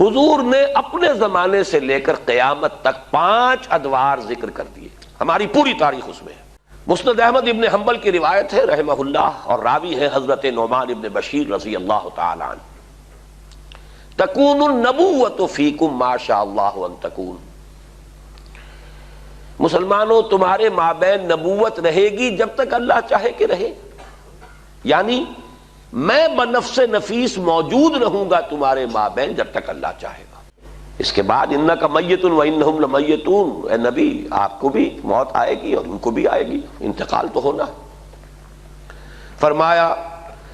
حضور نے اپنے زمانے سے لے کر قیامت تک 5 ادوار ذکر کر دیے، ہماری پوری تاریخ اس میں ہے۔ مسند احمد ابن حنبل کی روایت ہے رحمہ اللہ، اور راوی ہے حضرت نعمان ابن بشیر رضی اللہ تعالی عنہ، تکون النبوۃ فیکم ما شاء اللہ ان تکون، مسلمانوں تمہارے مابین نبوت رہے گی جب تک اللہ چاہے کہ رہے، یعنی میں بنفس نفیس موجود رہوں گا تمہارے مابین جب تک اللہ چاہے گا۔ اس کے بعد انک میت و انہم لمیتون، اے نبی آپ کو بھی موت آئے گی اور ان کو بھی آئے گی، انتقال تو ہونا ہے۔ فرمایا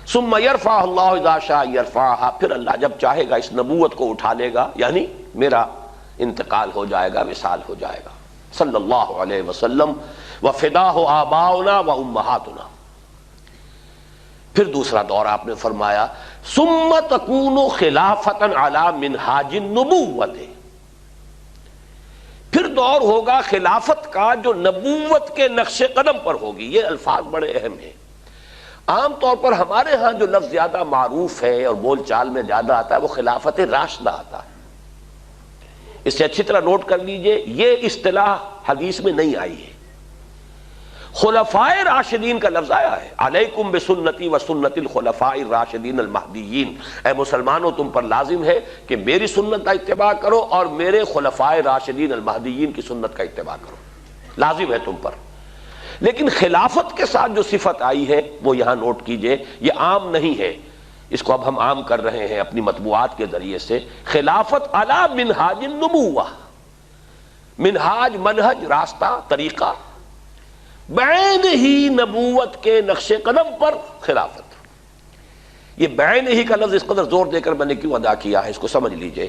ثم یرفع اللہ اذا شاء یرفعها، پھر اللہ جب چاہے گا اس نبوت کو اٹھا لے گا، یعنی میرا انتقال ہو جائے گا، وصال ہو جائے گا صلی اللہ علیہ وسلم، وفداہ آباؤنا و امہاتنا۔ پھر دوسرا دور آپ نے فرمایا ثم تکون خلافتا علی منہاج النبوۃ، پھر دور ہوگا خلافت کا جو نبوت کے نقش قدم پر ہوگی۔ یہ الفاظ بڑے اہم ہیں، عام طور پر ہمارے ہاں جو لفظ زیادہ معروف ہے اور بول چال میں زیادہ آتا ہے وہ خلافت راشدہ آتا ہے۔ اسے اچھی طرح نوٹ کر لیجئے، یہ اصطلاح حدیث میں نہیں آئی ہے، خلفائے راشدین کا لفظ آیا ہے، علیکم بسنتی و سنت الخلفاء الراشدین المہدیین، اے مسلمانوں تم پر لازم ہے کہ میری سنت کا اتباع کرو اور میرے خلفائے راشدین المہدیین کی سنت کا اتباع کرو، لازم ہے تم پر۔ لیکن خلافت کے ساتھ جو صفت آئی ہے وہ یہاں نوٹ کیجئے، یہ عام نہیں ہے، اس کو اب ہم عام کر رہے ہیں اپنی مطبوعات کے ذریعے سے۔ خلافت علی منہاج النبوہ، منہاج منہج راستہ طریقہ، بعین ہی نبوت کے نقش قدم پر خلافت۔ یہ بعین ہی کا لفظ اس قدر زور دے کر میں نے کیوں ادا کیا ہے اس کو سمجھ لیجئے۔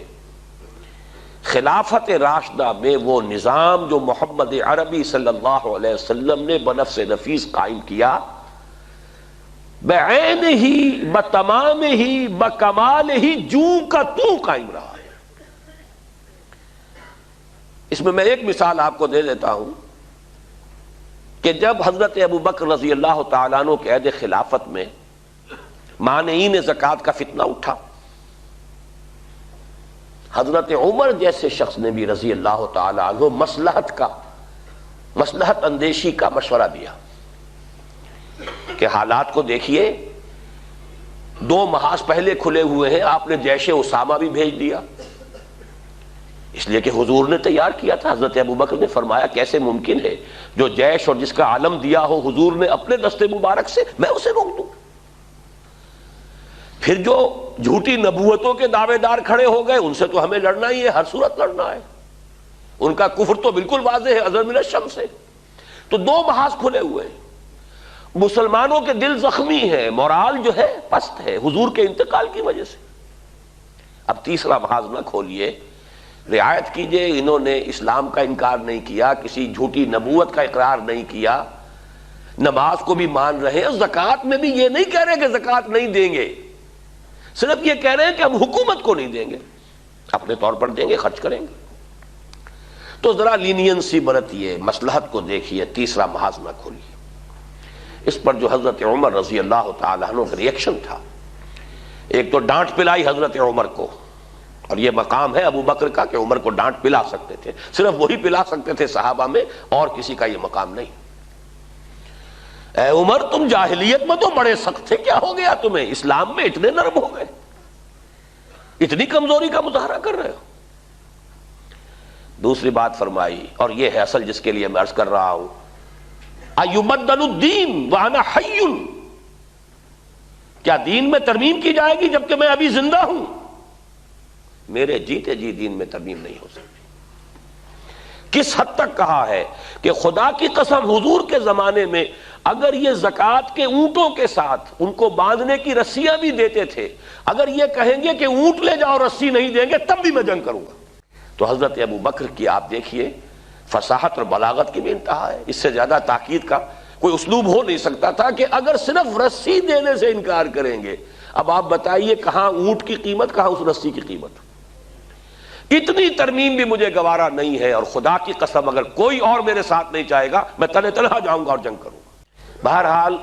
خلافت راشدہ میں وہ نظام جو محمد عربی صلی اللہ علیہ وسلم نے بنفس نفیس قائم کیا، بعین ہی بتمام ہی بکمال ہی جو کا تو قائم رہا ہے۔ اس میں ایک مثال آپ کو دے دیتا ہوں کہ جب حضرت ابو بکر رضی اللہ تعالیٰ عنہ کے عہد خلافت میں مانعین زکوٰۃ کا فتنہ اٹھا، حضرت عمر جیسے شخص نے بھی رضی اللہ تعالیٰ عنہ مصلحت اندیشی کا مشورہ دیا کہ حالات کو دیکھیے، 2 محاذ پہلے کھلے ہوئے ہیں، آپ نے جیش اسامہ بھی بھیج دیا، اس لیے کہ حضور نے تیار کیا تھا۔ حضرت ابو بکر نے فرمایا کیسے ممکن ہے جو جیش اور جس کا علم دیا ہو حضور نے اپنے دستے مبارک سے، میں اسے روک دوں؟ پھر جو جھوٹی نبوتوں کے دعوے دار کھڑے ہو گئے ان سے تو ہمیں لڑنا ہی ہے، ہر صورت لڑنا ہے، ان کا کفر تو بالکل واضح ہے ازہر من الشمس سے۔ تو 2 محاذ کھلے ہوئے ہیں، مسلمانوں کے دل زخمی ہیں، مورال جو ہے پست ہے حضور کے انتقال کی وجہ سے۔ اب تیسرا محاذ نہ کھولیے، رعایت کیجئے، انہوں نے اسلام کا انکار نہیں کیا، کسی جھوٹی نبوت کا اقرار نہیں کیا، نماز کو بھی مان رہے ہیں، زکوٰۃ میں بھی یہ نہیں کہہ رہے کہ زکوٰۃ نہیں دیں گے، صرف یہ کہہ رہے ہیں کہ ہم حکومت کو نہیں دیں گے، اپنے طور پر دیں گے، خرچ کریں گے۔ تو ذرا لینینسی برتیے، مصلحت کو دیکھیے، تیسرا محاذ نہ کھولیے۔ اس پر جو حضرت عمر رضی اللہ تعالیٰ عنہ کا ریئیکشن تھا، ایک تو ڈانٹ پلائی حضرت عمر کو، اور یہ مقام ہے ابو بکر کا کہ عمر کو ڈانٹ پلا سکتے تھے، صرف وہی پلا سکتے تھے صحابہ میں، اور کسی کا یہ مقام نہیں۔ اے عمر تم جاہلیت میں تو بڑے سخت تھے، کیا ہو گیا تمہیں؟ اسلام میں اتنے نرم ہو گئے، اتنی کمزوری کا مظاہرہ کر رہے ہو۔ دوسری بات فرمائی، اور یہ ہے اصل جس کے لیے میں عرض کر رہا ہوں، ایبدل الدین وانا حی، کیا دین میں ترمیم کی جائے گی جبکہ میں ابھی زندہ ہوں؟ میرے جیتے جی دین میں ترمیم نہیں ہو سکتی۔ کس حد تک کہا ہے کہ خدا کی قسم حضور کے زمانے میں اگر یہ زکوٰۃ کے اونٹوں کے ساتھ ان کو باندھنے کی رسیاں بھی دیتے تھے، اگر یہ کہیں گے کہ اونٹ لے جاؤ رسی نہیں دیں گے تب بھی میں جنگ کروں گا۔ تو حضرت ابو بکر کی آپ دیکھیے فصاحت اور بلاغت کی بھی انتہا ہے، اس سے زیادہ تاکید کا کوئی اسلوب ہو نہیں سکتا تھا کہ اگر صرف رسی دینے سے انکار کریں گے، اب آپ بتائیے کہاں اونٹ کی قیمت، کہاں اس رسی کی قیمت؟ اتنی ترمیم بھی مجھے گوارا نہیں ہے، اور خدا کی قسم اگر کوئی اور میرے ساتھ نہیں چاہے گا میں تنہا جاؤں گا اور جنگ کروں گا۔ بہرحال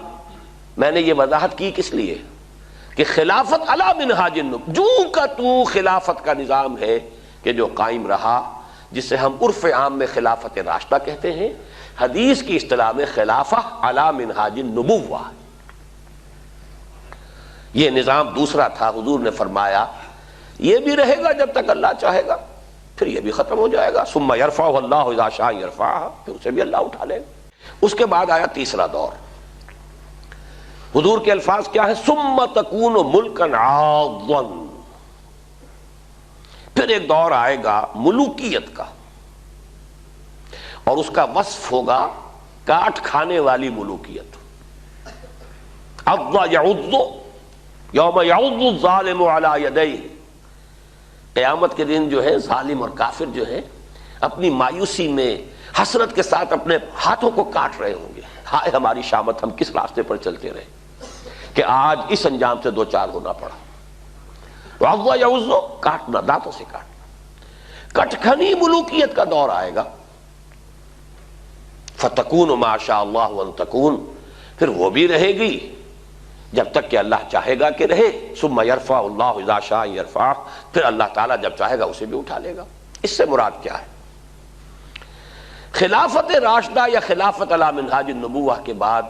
میں نے یہ وضاحت کی کس لیے کہ خلافت علی منہاج النبوہ، جو کا تو خلافت کا نظام ہے کہ جو قائم رہا، جسے ہم عرف عام میں خلافت راشدہ کہتے ہیں، حدیث کی اصطلاح میں خلافہ علی منہاج النبوہ، یہ نظام دوسرا تھا۔ حضور نے فرمایا یہ بھی رہے گا جب تک اللہ چاہے گا، پھر یہ بھی ختم ہو جائے گا۔ ثم یرفع اللہ اذا شاء یرفع، پھر اسے بھی اللہ اٹھا لے گا۔ اس کے بعد آیا تیسرا دور۔ حضور کے الفاظ کیا ہے؟ ثم تکون ملکا عاضا، پھر ایک دور آئے گا ملوکیت کا، اور اس کا وصف ہوگا کاٹ کھانے والی ملوکیت۔ عض یعض یوم یعض الظالم علی یدیہ، قیامت کے دن جو ہے ظالم اور کافر جو ہے اپنی مایوسی میں حسرت کے ساتھ اپنے ہاتھوں کو کاٹ رہے ہوں گے، ہائے ہماری شامت، ہم کس راستے پر چلتے رہے کہ آج اس انجام سے دو چار ہونا پڑا۔ تو عض یعض، کاٹنا، دانتوں سے کاٹنا۔ کٹکھنی ملوکیت کا دور آئے گا، فتکون ما شاء اللہ ان تکون، پھر وہ بھی رہے گی جب تک کہ اللہ چاہے گا کہ رہے۔ ثم یرفع اللہ اذا شاء یرفع، پھر اللہ تعالیٰ جب چاہے گا اسے بھی اٹھا لے گا۔ اس سے مراد کیا ہے؟ خلافت راشدہ یا خلافت علی منہاج النبوہ کے بعد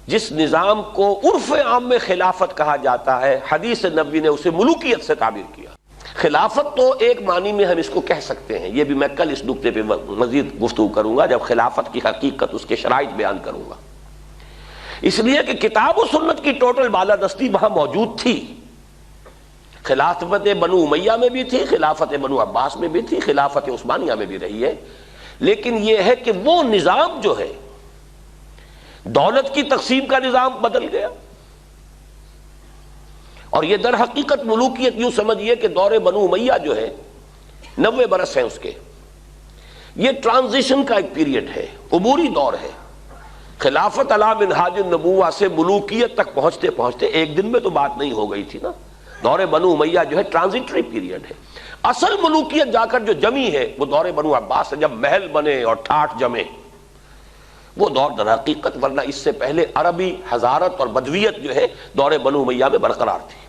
جس نظام کو عرف عام میں خلافت کہا جاتا ہے، حدیث نبوی نے اسے ملوکیت سے تعبیر کیا۔ خلافت تو ایک معنی میں ہم اس کو کہہ سکتے ہیں، یہ بھی میں کل اس نکتے پہ مزید گفتگو کروں گا جب خلافت کی حقیقت، اس کے شرائط بیان کروں گا، اس لیے کہ کتاب و سنت کی ٹوٹل بالادستی وہاں موجود تھی۔ خلافت بنو امیہ میں بھی تھی، خلافت بنو عباس میں بھی تھی، خلافت عثمانیہ میں بھی رہی ہے، لیکن یہ ہے کہ وہ نظام جو ہے دولت کی تقسیم کا نظام بدل گیا، اور یہ در حقیقت ملوکیت یوں سمجھیے کہ دور بنو امیہ جو ہے 90 برس ہیں اس کے، یہ ٹرانزیشن کا ایک پیریڈ ہے، عبوری دور ہے۔ خلافت علی منہاج النبوہ سے ملوکیت تک پہنچتے پہنچتے ایک دن میں تو بات نہیں ہو گئی تھی نا۔ دور بنو امیہ جو ہے ٹرانزیٹری پیریڈ ہے، اصل ملوکیت جا کر جو جمی ہے وہ دور بنو عباس سے، جب محل بنے اور ٹھاٹھ جمے، وہ دور در حقیقت، ورنہ اس سے پہلے عربی حضارت اور بدویت جو ہے دور بنو امیہ میں برقرار تھی،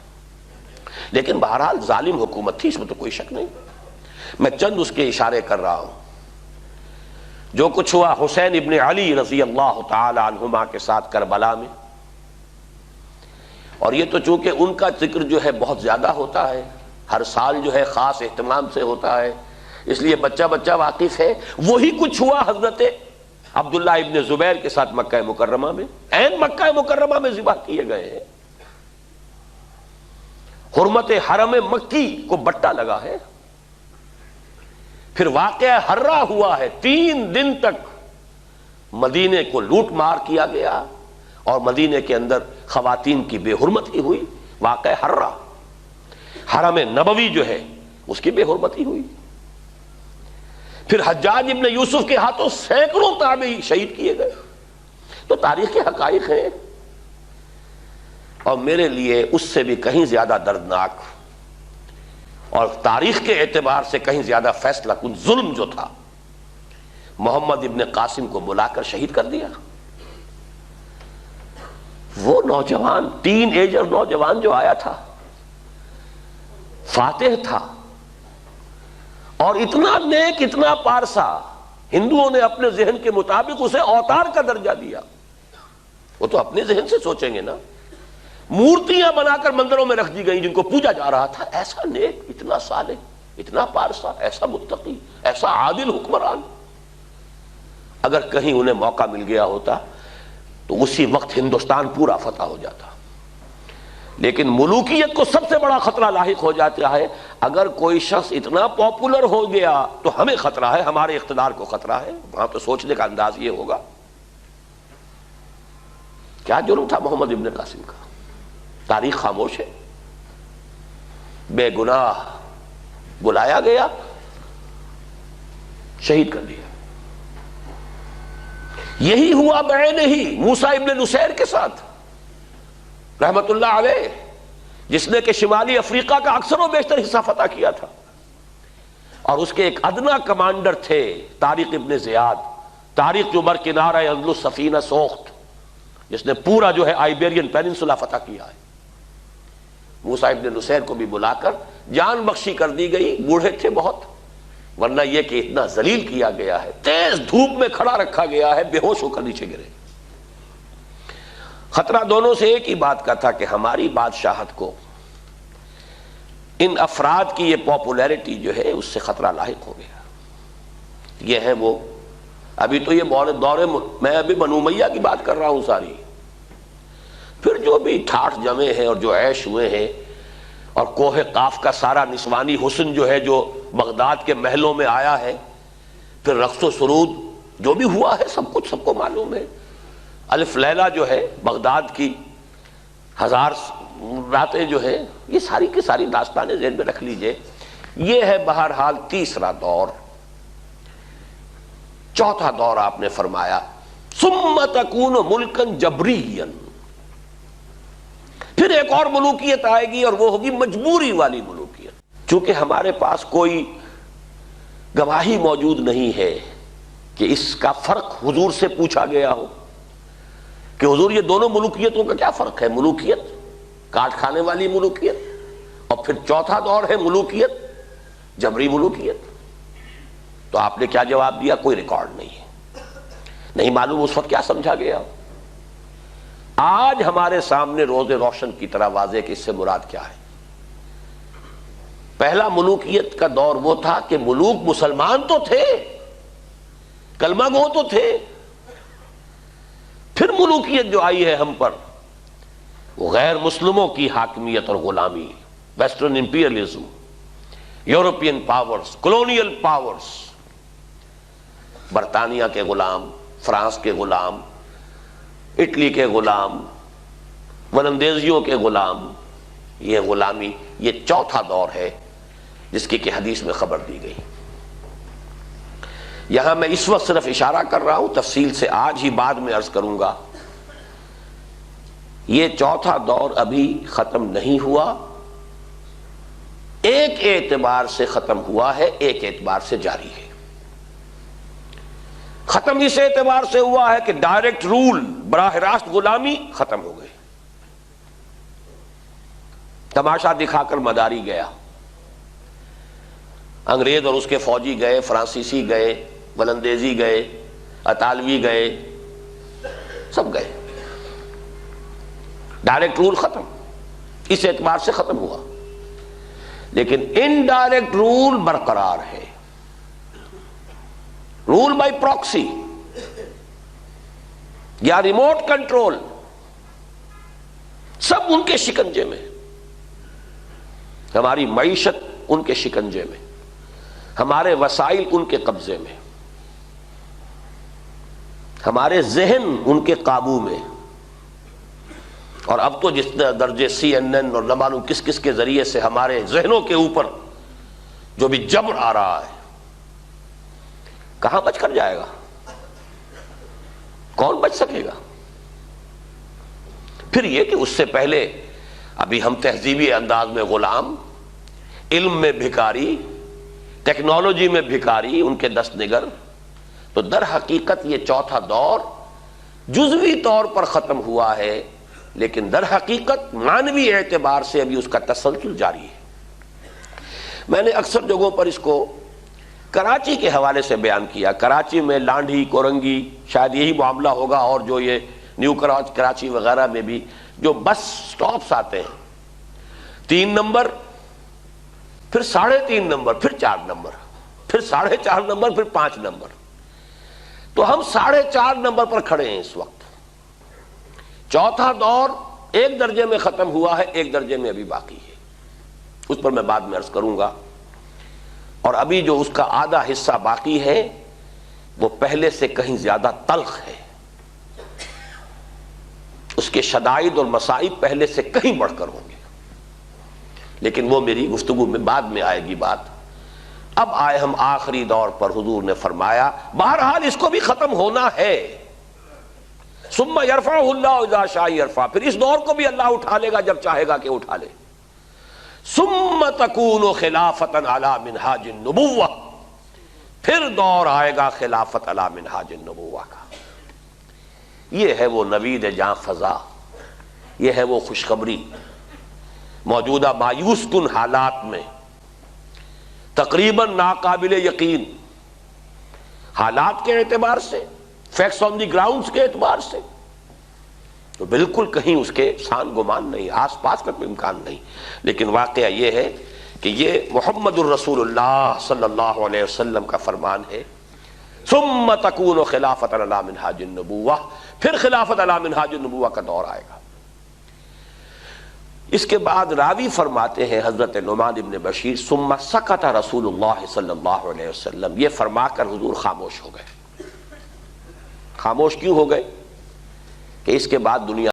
لیکن بہرحال ظالم حکومت تھی، اس میں تو کوئی شک نہیں۔ میں چند اس کے اشارے کر رہا ہوں۔ جو کچھ ہوا حسین ابن علی رضی اللہ تعالی عنہما کے ساتھ کربلا میں، اور یہ تو چونکہ ان کا ذکر جو ہے بہت زیادہ ہوتا ہے، ہر سال جو ہے خاص اہتمام سے ہوتا ہے، اس لیے بچہ بچہ واقف ہے۔ وہی کچھ ہوا حضرت عبداللہ ابن زبیر کے ساتھ مکہ مکرمہ میں، عین مکہ مکرمہ میں ذبح کیے گئے ہیں، حرمت حرم مکی کو بٹا لگا ہے۔ پھر واقعہ ہررا ہوا ہے، 3 دن تک مدینے کو لوٹ مار کیا گیا، اور مدینے کے اندر خواتین کی بے حرمتی ہوئی، واقعہ ہررا۔ حرم نبوی جو ہے اس کی بے حرمتی ہوئی۔ پھر حجاج ابن یوسف کے ہاتھوں سینکڑوں تابعی شہید کیے گئے۔ تو تاریخ کے حقائق ہیں، اور میرے لیے اس سے بھی کہیں زیادہ دردناک اور تاریخ کے اعتبار سے کہیں زیادہ فیصلہ کن ظلم جو تھا، محمد ابن قاسم کو بلا کر شہید کر دیا۔ وہ نوجوان، ٹین ایجر نوجوان جو آیا تھا، فاتح تھا، اور اتنا نیک، اتنا پارسا، ہندوؤں نے اپنے ذہن کے مطابق اسے اوتار کا درجہ دیا۔ وہ تو اپنے ذہن سے سوچیں گے نا، مورتیاں بنا کر مندروں میں رکھ دی گئیں جن کو پوجا جا رہا تھا۔ ایسا نیک، اتنا صالح، اتنا پارسا، ایسا متقی، ایسا عادل حکمران، اگر کہیں انہیں موقع مل گیا ہوتا تو اسی وقت ہندوستان پورا فتح ہو جاتا۔ لیکن ملوکیت کو سب سے بڑا خطرہ لاحق ہو جاتا ہے اگر کوئی شخص اتنا پاپولر ہو گیا تو ہمیں خطرہ ہے، ہمارے اقتدار کو خطرہ ہے۔ وہاں تو سوچنے کا انداز یہ ہوگا کیا جرم تھا محمد ابن قاسم کا، تاریخ خاموش ہے، بے گناہ بلایا گیا، شہید کر دیا۔ یہی ہوا بعینہ ہی موسیٰ ابن نصیر کے ساتھ رحمت اللہ علیہ، جس نے کہ شمالی افریقہ کا اکثر و بیشتر حصہ فتح کیا تھا، اور اس کے ایک ادنا کمانڈر تھے طارق ابن زیاد، طارق جو بر کنارہ اندلس سفینہ سوخت، جس نے پورا جو ہے آئیبیرین پیننسولا فتح کیا ہے۔ موسیٰ ابن نصیر کو بھی بلا کر جان بخشی کر دی گئی، بوڑھے تھے بہت، ورنہ یہ کہ اتنا ذلیل کیا گیا ہے، تیز دھوپ میں کھڑا رکھا گیا ہے، بے ہوش ہو کر نیچے گرے۔ خطرہ دونوں سے ایک ہی بات کا تھا کہ ہماری بادشاہت کو ان افراد کی یہ پاپولیرٹی جو ہے اس سے خطرہ لاحق ہو گیا۔ یہ ہے وہ، ابھی تو یہ دور میں ابھی بنو امیہ کی بات کر رہا ہوں ساری، پھر جو بھی ٹھاٹھ جمے ہیں اور جو عیش ہوئے ہیں، اور کوہ قاف کا سارا نسوانی حسن جو ہے جو بغداد کے محلوں میں آیا ہے، پھر رقص و سرود جو بھی ہوا ہے، سب کچھ سب کو معلوم ہے۔ الف لیلہ جو ہے بغداد کی 1000 راتیں جو ہے، یہ ساری کی ساری داستانیں ذہن میں رکھ لیجئے۔ یہ ہے بہرحال تیسرا دور۔ چوتھا دور آپ نے فرمایا ثم تکون ملکا جبریا، پھر ایک اور ملوکیت آئے گی اور وہ ہوگی مجبوری والی ملوکیت۔ چونکہ ہمارے پاس کوئی گواہی موجود نہیں ہے کہ اس کا فرق حضور سے پوچھا گیا ہو کہ حضور یہ دونوں ملوکیتوں کا کیا فرق ہے، ملوکیت کاٹ کھانے والی ملوکیت، اور پھر چوتھا دور ہے ملوکیت جبری ملوکیت۔ تو آپ نے کیا جواب دیا؟ کوئی ریکارڈ نہیں ہے، نہیں معلوم اس وقت کیا سمجھا گیا۔ آج ہمارے سامنے روز روشن کی طرح واضح کہ اس سے مراد کیا ہے۔ پہلا ملوکیت کا دور وہ تھا کہ ملوک مسلمان تو تھے، کلمہ گو تو تھے، پھر ملوکیت جو آئی ہے ہم پر وہ غیر مسلموں کی حاکمیت اور غلامی، western imperialism, European powers, colonial powers, برطانیہ کے غلام، فرانس کے غلام، اٹلی کے غلام، ولندیزیوں کے غلام، یہ غلامی، یہ چوتھا دور ہے جس کی کہ حدیث میں خبر دی گئی۔ یہاں میں اس وقت صرف اشارہ کر رہا ہوں، تفصیل سے آج ہی بعد میں عرض کروں گا۔ یہ چوتھا دور ابھی ختم نہیں ہوا، ایک اعتبار سے ختم ہوا ہے، ایک اعتبار سے جاری ہے۔ ختم اس اعتبار سے ہوا ہے کہ ڈائریکٹ رول، براہ راست غلامی ختم ہو گئی، تماشا دکھا کر مداری گیا، انگریز اور اس کے فوجی گئے، فرانسیسی گئے، ولندیزی گئے، اطالوی گئے، سب گئے، ڈائریکٹ رول ختم، اس اعتبار سے ختم ہوا۔ لیکن انڈائریکٹ رول برقرار ہے، رول بائی پراکسی یا ریموٹ کنٹرول، سب ان کے شکنجے میں، ہماری معیشت ان کے شکنجے میں، ہمارے وسائل ان کے قبضے میں، ہمارے ذہن ان کے قابو میں، اور اب تو جس درجے CNN اور نہ معلوم کس کس کے ذریعے سے ہمارے ذہنوں کے اوپر جو بھی جبر آ رہا ہے، کہاں بچ کر جائے گا؟ کون بچ سکے گا؟ پھر یہ کہ اس سے پہلے ابھی ہم تہذیبی انداز میں غلام، علم میں بھکاری، ٹیکنالوجی میں بھکاری، ان کے دست نگر۔ تو در حقیقت یہ چوتھا دور جزوی طور پر ختم ہوا ہے، لیکن در حقیقت معنوی اعتبار سے ابھی اس کا تسلسل جاری ہے۔ میں نے اکثر جگہوں پر اس کو کراچی کے حوالے سے بیان کیا۔ کراچی میں لانڈھی، کورنگی، شاید یہی معاملہ ہوگا، اور جو یہ نیو کراچی وغیرہ میں بھی جو بس سٹاپس آتے ہیں، 3 نمبر، پھر 3.5 نمبر، پھر 4 نمبر، پھر 4.5 نمبر، پھر 5 نمبر، تو ہم 4.5 نمبر پر کھڑے ہیں اس وقت۔ چوتھا دور ایک درجے میں ختم ہوا ہے، ایک درجے میں ابھی باقی ہے، اس پر میں بعد میں عرض کروں گا۔ اور ابھی جو اس کا آدھا حصہ باقی ہے وہ پہلے سے کہیں زیادہ تلخ ہے، اس کے شدائد اور مصائب پہلے سے کہیں بڑھ کر ہوں گے، لیکن وہ میری گفتگو میں بعد میں آئے گی بات۔ اب آئے ہم آخری دور پر، حضور نے فرمایا بہرحال اس کو بھی ختم ہونا ہے۔ ثم یرفعہ اللہ اذا شاء یرفع، پھر اس دور کو بھی اللہ اٹھا لے گا جب چاہے گا کہ اٹھا لے۔ ثم تکون خلافۃ علی منہاج النبوہ، پھر دور آئے گا خلافت علی منہاج النبوہ کا۔ یہ ہے وہ نوید جاں فضا، یہ ہے وہ خوشخبری، موجودہ مایوس کن حالات میں تقریباً ناقابل یقین حالات کے اعتبار سے، فیکٹس آن دی گراؤنڈز کے اعتبار سے تو بالکل کہیں اس کے سان گمان نہیں، آس پاس کا کوئی امکان نہیں، لیکن واقعہ یہ ہے کہ یہ محمد الرسول اللہ صلی اللہ علیہ وسلم کا فرمان ہے، ثم تکون خلافۃ علی منہاج النبوہ، پھر خلافت علی منہاج النبوہ کا دور آئے گا۔ اس کے بعد راوی فرماتے ہیں حضرت نعمان بن بشیر، ثم سکت رسول اللہ صلی اللہ علیہ وسلم، یہ فرما کر حضور خاموش ہو گئے۔ خاموش کیوں ہو گئے؟ کہ اس کے بعد دنیا